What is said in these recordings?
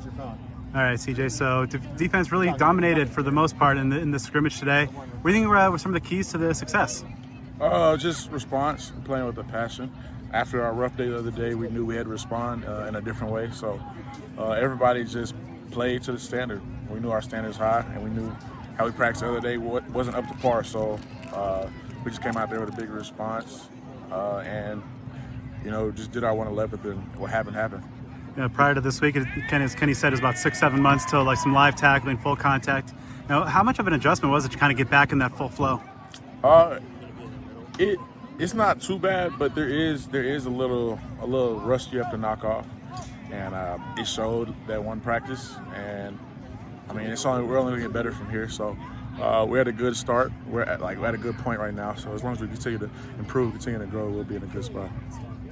How's your phone? All right, CJ. So defense really dominated for the most part in the scrimmage today. What do you think were some of the keys to the success? Just response, playing with a passion. After our rough day the other day, we knew we had to respond in a different way. So everybody just played to the standard. We knew our standards high, and we knew how we practiced the other day wasn't up to par. So we just came out there with a big response, and just did our 111th, and what happened happened. Prior to this week, as Kenny said, it was about 6-7 months till like some live tackling, full contact. How much of an adjustment was it to kind of get back in that full flow? It's not too bad, but there is a little rust you have to knock off, and it showed that one practice. And I mean, we're only gonna get better from here. So we're at a good start. We're at a good point right now. So as long as we continue to improve, continue to grow, we'll be in a good spot.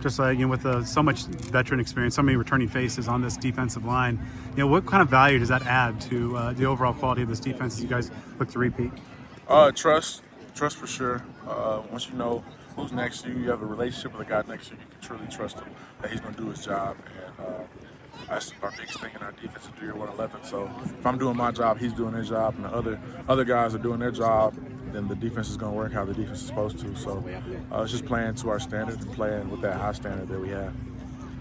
Just with so much veteran experience, so many returning faces on this defensive line, what kind of value does that add to the overall quality of this defense as you guys look to repeat? Trust for sure. Once you know who's next to you, you have a relationship with the guy next to you, you can truly trust him that he's going to do his job. And that's our biggest thing in our defense to do your 111. So if I'm doing my job, he's doing his job, and the other guys are doing their job, then the defense is going to work how the defense is supposed to. So it's just playing to our standards and playing with that high standard that we have.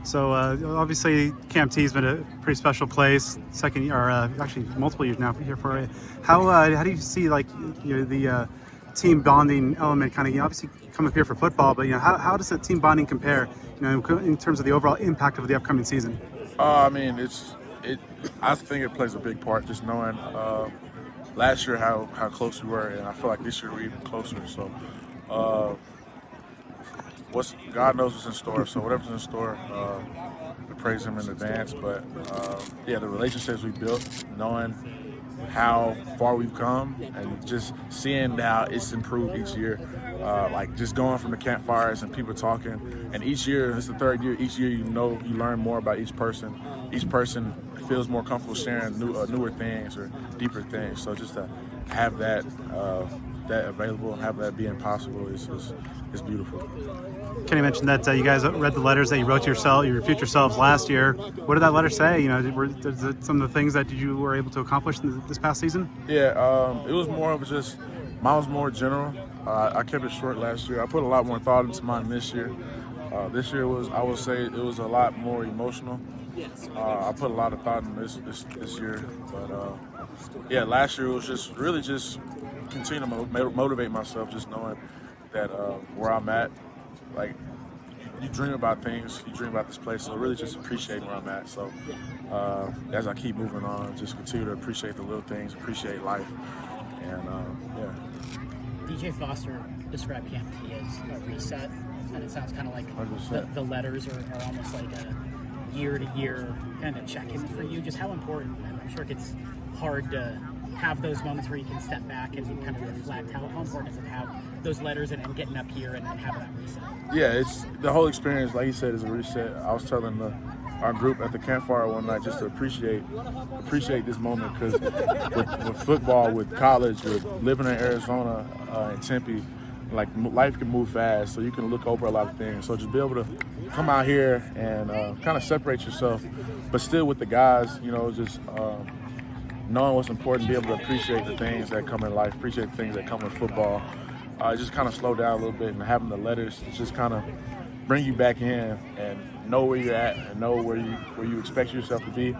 So obviously Camp T has been a pretty special place, second year, or actually multiple years now here for you. How do you see the team bonding element kind of, obviously come up here for football, but how does the team bonding compare, in terms of the overall impact of the upcoming season? I mean, I think it plays a big part, just knowing last year how close we were, and I feel like this year we're even closer. So God knows what's in store. So whatever's in store, we praise Him in advance. But the relationships we built, knowing how far we've come, and just seeing how it's improved each year. Like just going from the campfires and people talking, and each year, it's the third year, each year you learn more about each person. Each person feels more comfortable sharing newer things or deeper things. So just to have that available and have that being possible is beautiful. Kenny mentioned that you guys read the letters that you wrote to your future selves last year. What did that letter say? Were some of the things that you were able to accomplish this past season? Yeah, it was more of just, mine was more general. I kept it short last year. I put a lot more thought into mine this year. This year I would say it was a lot more emotional. I put a lot of thought in this year, but last year it was just really just continue to motivate myself, just knowing that where I'm at, like you dream about things, you dream about this place, so really just appreciating where I'm at. So as I keep moving on, just continue to appreciate the little things, appreciate life, and DJ Foster described Camp T as a reset, and it sounds kind of like the letters are almost like a year-to-year kind of check-in for you. Just how important, I'm sure it gets hard to have those moments where you can step back and kind of reflect. How important is it to have those letters and getting up here and having that reset? Yeah, it's the whole experience, like you said, is a reset. I was telling our group at the campfire one night just to appreciate this moment, because with football, with college, with living in Arizona and Tempe, like life can move fast, so you can look over a lot of things. So just be able to come out here and kind of separate yourself, but still with the guys, just knowing what's important, be able to appreciate the things that come in life, appreciate the things that come with football. Just kind of slow down a little bit, and having the letters just kind of bring you back in and know where you're at and know where you expect yourself to be,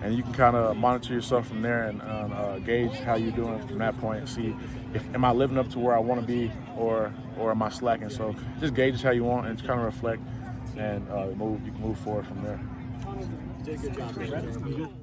and you can kind of monitor yourself from there and gauge how you're doing from that point and see am I living up to where I want to be or am I slacking. So just gauge how you want and just kind of reflect and you can move forward from there. Did a good job.